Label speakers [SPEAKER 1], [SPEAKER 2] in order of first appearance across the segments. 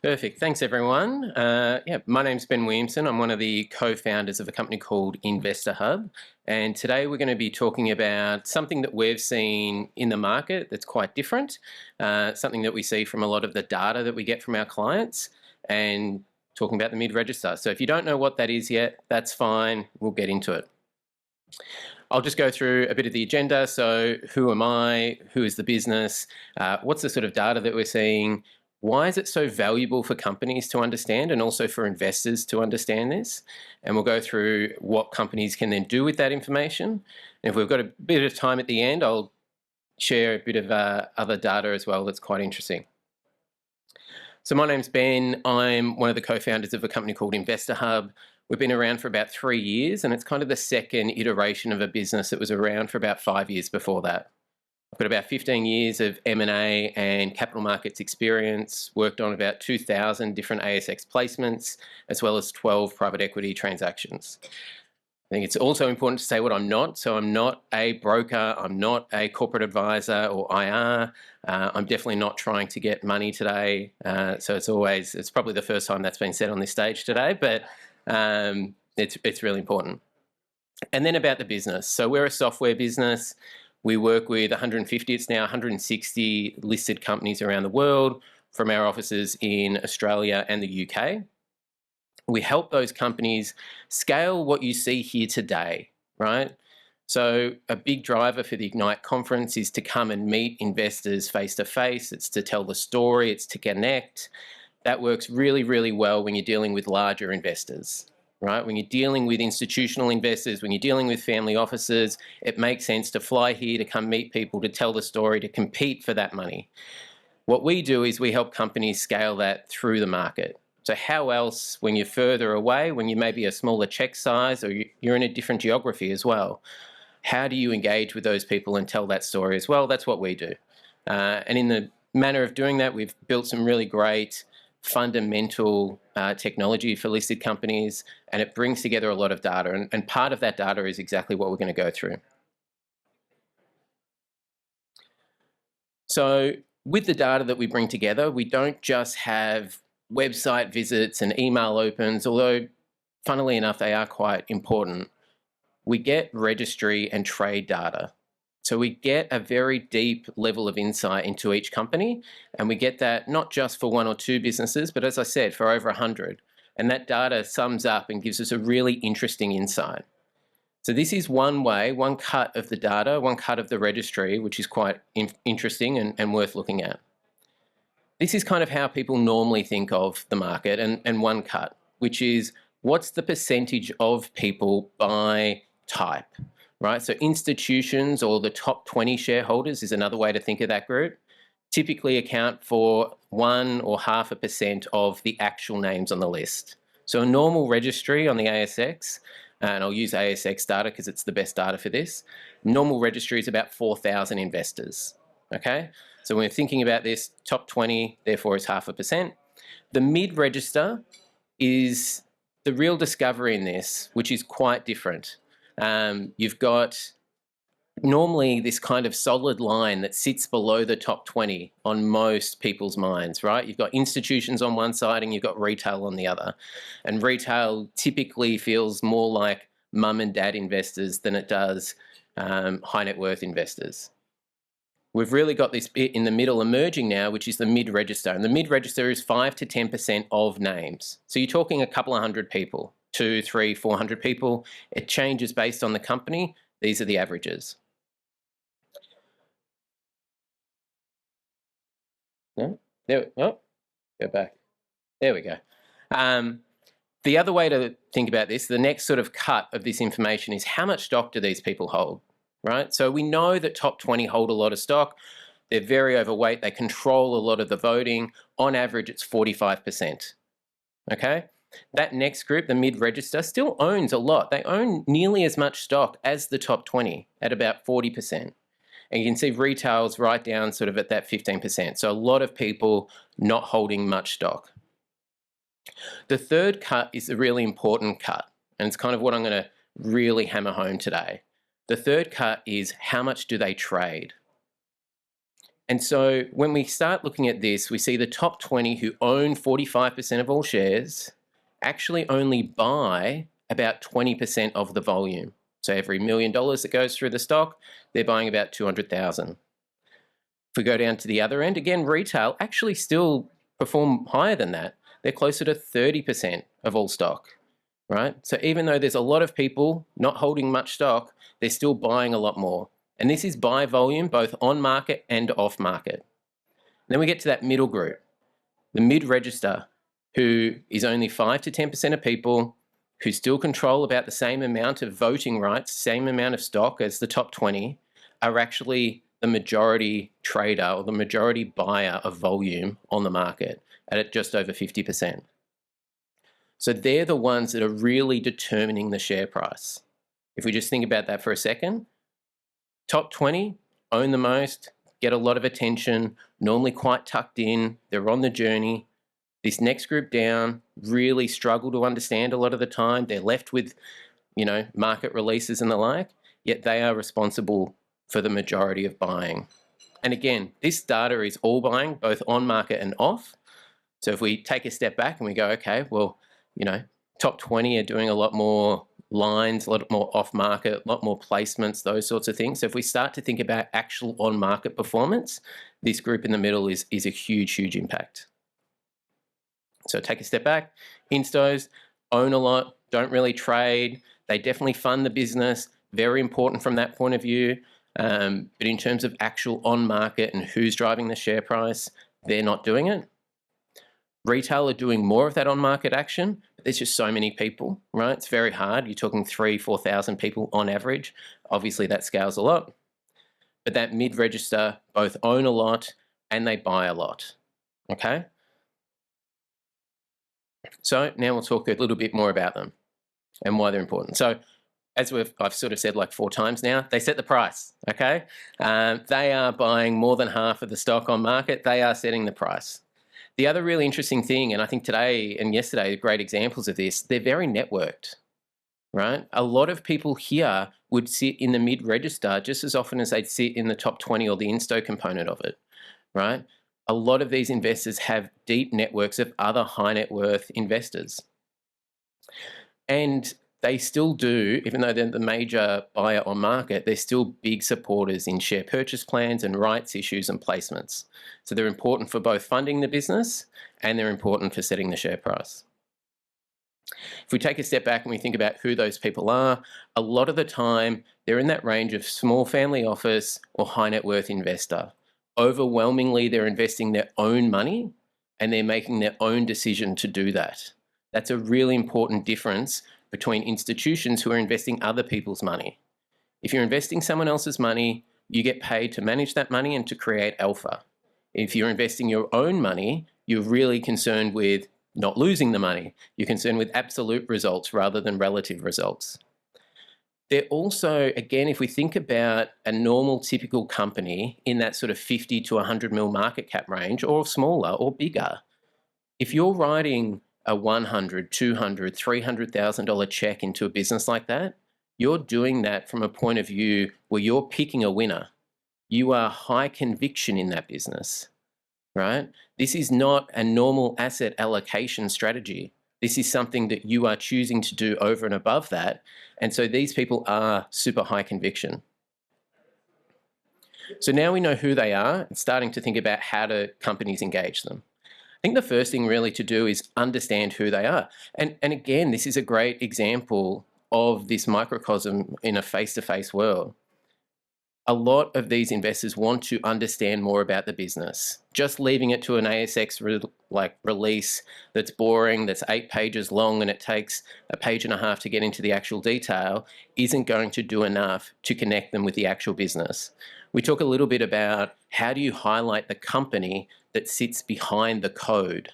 [SPEAKER 1] Perfect. Thanks, everyone. My name's Ben Williamson. I'm one of the co-founders of a company called InvestorHub. And today we're going to be talking about something that we've seen in the market that's quite different, something that we see from a lot of the data that we get from our clients, and talking about the mid-register. So if you don't know what that is yet, that's fine. We'll get into it. I'll just go through a bit of the agenda. So who am I? Who is the business? What's the sort of data that we're seeing? Why is it so valuable for companies to understand and also for investors to understand this? And we'll go through what companies can then do with that information. And if we've got a bit of time at the end, I'll share a bit of other data as well that's quite interesting. So my name's Ben. I'm one of the co-founders of a company called InvestorHub. We've been around for about 3 years, and it's kind of the second iteration of a business that was around for about 5 years before that. I've got about 15 years of M&A and capital markets experience, worked on about 2,000 different ASX placements, as well as 12 private equity transactions. I think it's also important to say what I'm not. So I'm not a broker, I'm not a corporate advisor or IR. I'm definitely not trying to get money today. So it's probably the first time that's been said on this stage today, but it's really important. And then about the business. So we're a software business. We work with 150, it's now 160 listed companies around the world from our offices in Australia and the UK. We help those companies scale what you see here today, right? So a big driver for the Ignite conference is to come and meet investors face to face. It's to tell the story, it's to connect. That works really, really well when you're dealing with larger investors. Right? When you're dealing with institutional investors, when you're dealing with family offices, it makes sense to fly here, to come meet people, to tell the story, to compete for that money. What we do is we help companies scale that through the market. So how else, when you're further away, when you may be a smaller check size or you're in a different geography as well, how do you engage with those people and tell that story as well? That's what we do. And in the manner of doing that, we've built some really great fundamental technology for listed companies, and it brings together a lot of data, and part of that data is exactly what we're going to go through. So with the data that we bring together, we don't just have website visits and email opens, although funnily enough they are quite important. We get registry and trade data. So we get a very deep level of insight into each company, and we get that not just for 1 or 2 businesses, but as I said, for over 100. And that data sums up and gives us a really interesting insight. So this is one way, one cut of the data, one cut of the registry, which is quite interesting and worth looking at. This is kind of how people normally think of the market and one cut, which is what's the percentage of people by type? Right, so institutions or the top 20 shareholders is another way to think of that group, typically account for 1 or 0.5% of the actual names on the list. So a normal registry on the ASX, and I'll use ASX data because it's the best data for this, normal registry is about 4,000 investors, okay? So when we're thinking about this, top 20, therefore it's 0.5%. The mid-register is the real discovery in this, which is quite different. You've got normally this kind of solid line that sits below the top 20 on most people's minds, right? You've got institutions on one side and you've got retail on the other. And retail typically feels more like mum and dad investors than it does high net worth investors. We've really got this bit in the middle emerging now, which is the mid-register. And the mid-register is 5 to 10% of names. So you're talking a couple of hundred people. 200, 300, 400 people. It changes based on the company. These are the averages. No? There, oh, go back. There we go. The other way to think about this, the next sort of cut of this information is how much stock do these people hold, right? So we know that top 20 hold a lot of stock. They're very overweight. They control a lot of the voting. On average, it's 45%, okay? That next group, the mid-register, still owns a lot. They own nearly as much stock as the top 20 at about 40%. And you can see retail's right down sort of at that 15%. So a lot of people not holding much stock. The third cut is a really important cut, and it's kind of what I'm going to really hammer home today. The third cut is how much do they trade? And so when we start looking at this, we see the top 20 who own 45% of all shares actually only buy about 20% of the volume. So every $1 million that goes through the stock, they're buying about 200,000. If we go down to the other end, again, retail actually still perform higher than that. They're closer to 30% of all stock, right? So even though there's a lot of people not holding much stock, they're still buying a lot more. And this is by volume, both on market and off market. Then we get to that middle group, the mid-register, who is only 5 to 10% of people who still control about the same amount of voting rights, same amount of stock as the top 20, are actually the majority trader or the majority buyer of volume on the market at just over 50%. So they're the ones that are really determining the share price. If we just think about that for a second, top 20 own the most, get a lot of attention, normally quite tucked in, they're on the journey. This next group down really struggle to understand a lot of the time. They're left with, market releases and the like, yet they are responsible for the majority of buying. And again, this data is all buying, both on market and off. So if we take a step back and we go, okay, well, top 20 are doing a lot more lines, a lot more off market, a lot more placements, those sorts of things. So if we start to think about actual on market performance, this group in the middle is a huge, huge impact. So take a step back. Instos own a lot, don't really trade. They definitely fund the business, very important from that point of view. But in terms of actual on market and who's driving the share price, they're not doing it. Retail are doing more of that on market action, but there's just so many people, right? It's very hard. You're talking 3,000 to 4,000 people on average. Obviously that scales a lot. But that mid-register both own a lot and they buy a lot, okay? So now we'll talk a little bit more about them and why they're important. So as I've sort of said like 4 times now, they set the price, okay? They are buying more than half of the stock on market. They are setting the price. The other really interesting thing, and I think today and yesterday are great examples of this, they're very networked, right? A lot of people here would sit in the mid-register just as often as they'd sit in the top 20 or the insto component of it, right? A lot of these investors have deep networks of other high net worth investors. And they still do, even though they're the major buyer on market, they're still big supporters in share purchase plans and rights issues and placements. So they're important for both funding the business and they're important for setting the share price. If we take a step back and we think about who those people are, a lot of the time they're in that range of small family office or high net worth investor. Overwhelmingly, they're investing their own money and they're making their own decision to do that. That's a really important difference between institutions who are investing other people's money. If you're investing someone else's money, you get paid to manage that money and to create alpha. If you're investing your own money, you're really concerned with not losing the money. You're concerned with absolute results rather than relative results. They're also, again, if we think about a normal typical company in that sort of 50 to 100 mil market cap range or smaller or bigger, if you're writing a $100,000, $200,000, $300,000 check into a business like that, you're doing that from a point of view where you're picking a winner. You are high conviction in that business, right? This is not a normal asset allocation strategy. This is something that you are choosing to do over and above that. And so these people are super high conviction. So now we know who they are and starting to think about how do companies engage them. I think the first thing really to do is understand who they are. And again, this is a great example of this microcosm in a face-to-face world. A lot of these investors want to understand more about the business. Just leaving it to an ASX release that's boring, that's 8 pages long, and it takes a page and a half to get into the actual detail isn't going to do enough to connect them with the actual business. We talk a little bit about how do you highlight the company that sits behind the code,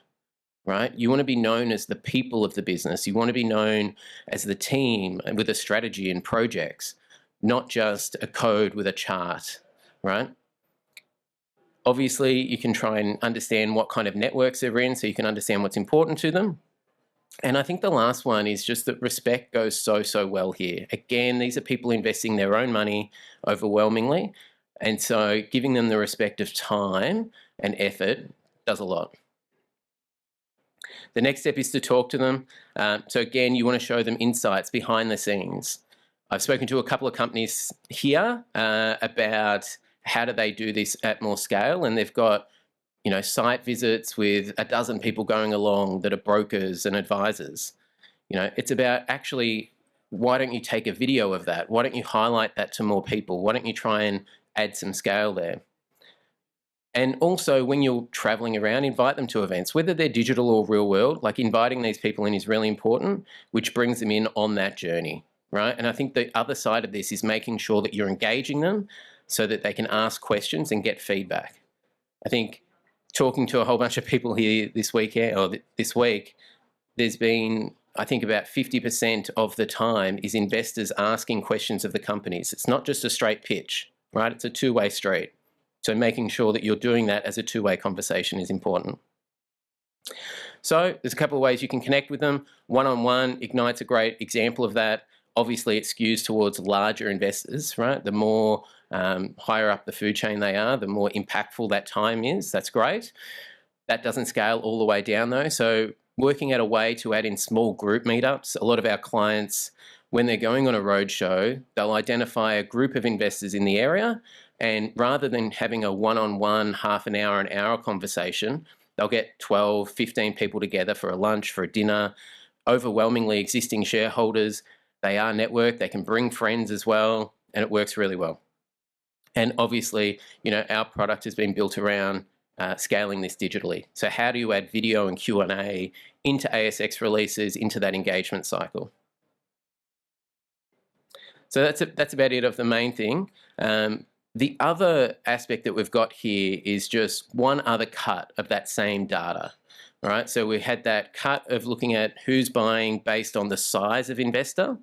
[SPEAKER 1] right? You want to be known as the people of the business. You want to be known as the team with a strategy and projects, not just a code with a chart, right? Obviously, you can try and understand what kind of networks they're in so you can understand what's important to them. And I think the last one is just that respect goes so well here. Again, these are people investing their own money overwhelmingly. And so giving them the respect of time and effort does a lot. The next step is to talk to them. So again, you want to show them insights behind the scenes. I've spoken to a couple of companies here about how do they do this at more scale, and they've got site visits with a dozen people going along that are brokers and advisors. It's about actually, why don't you take a video of that? Why don't you highlight that to more people? Why don't you try and add some scale there? And also, when you're traveling around, invite them to events, whether they're digital or real world. Like, inviting these people in is really important, which brings them in on that journey, right? And I think the other side of this is making sure that you're engaging them so that they can ask questions and get feedback. I think talking to a whole bunch of people here this weekend, or this week, there's been, I think, about 50% of the time is investors asking questions of the companies. It's not just a straight pitch, right? It's a two-way street. So making sure that you're doing that as a two-way conversation is important. So there's a couple of ways you can connect with them. One-on-one, Ignite's a great example of that. Obviously, it skews towards larger investors, right? The more higher up the food chain they are, the more impactful that time is. That's great. That doesn't scale all the way down though. So working out a way to add in small group meetups. A lot of our clients, when they're going on a roadshow, they'll identify a group of investors in the area, and rather than having a one-on-one half an hour conversation, they'll get 12, 15 people together for a lunch, for a dinner, overwhelmingly existing shareholders. They are networked, they can bring friends as well, and it works really well. And obviously, our product has been built around scaling this digitally. So how do you add video and Q&A into ASX releases, into that engagement cycle? So that's about it of the main thing. The other aspect that we've got here is just one other cut of that same data, right? So we had that cut of looking at who's buying based on the size of investor.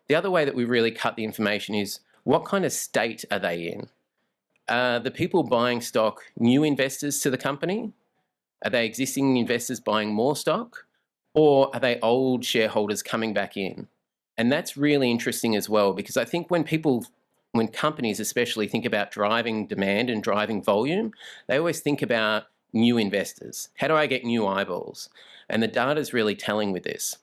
[SPEAKER 1] The other way that we really cut the information is, what kind of state are they in? The people buying stock new investors to the company? Are they existing investors buying more stock? Or are they old shareholders coming back in? And that's really interesting as well, because I think when companies especially think about driving demand and driving volume, they always think about new investors. How do I get new eyeballs? And the data is really telling with this.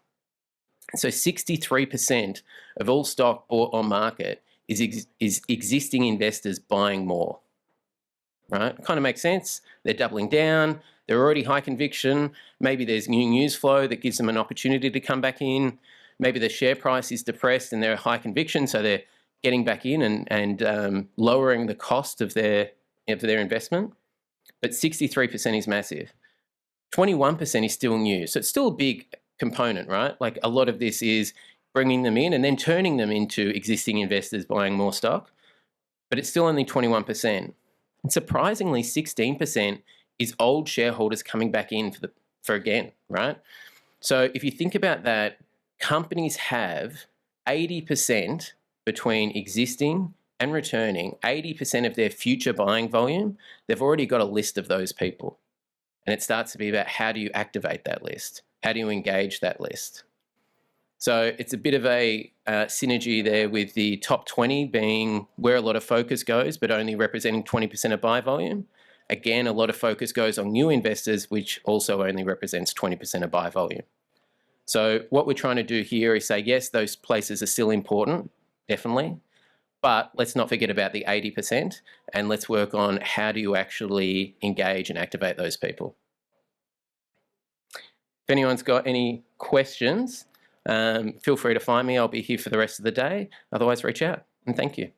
[SPEAKER 1] So 63% of all stock bought on market is existing investors buying more, right? Kind of makes sense. They're doubling down. They're already high conviction. Maybe there's new news flow that gives them an opportunity to come back in. Maybe the share price is depressed and they're high conviction, so they're getting back in and lowering the cost of their investment. But 63% is massive. 21% is still new. So it's still a big component, right? Like, a lot of this is bringing them in and then turning them into existing investors buying more stock. But it's still only 21%. And surprisingly, 16% is old shareholders coming back in for again, right? So if you think about that, companies have 80% between existing and returning, 80% of their future buying volume. They've already got a list of those people. And it starts to be about, how do you activate that list? How do you engage that list? So it's a bit of a synergy there, with the top 20 being where a lot of focus goes, but only representing 20% of buy volume. Again, a lot of focus goes on new investors, which also only represents 20% of buy volume. So what we're trying to do here is say, yes, those places are still important, definitely, but let's not forget about the 80%, and let's work on how do you actually engage and activate those people. If anyone's got any questions, feel free to find me. I'll be here for the rest of the day. Otherwise, reach out, and thank you.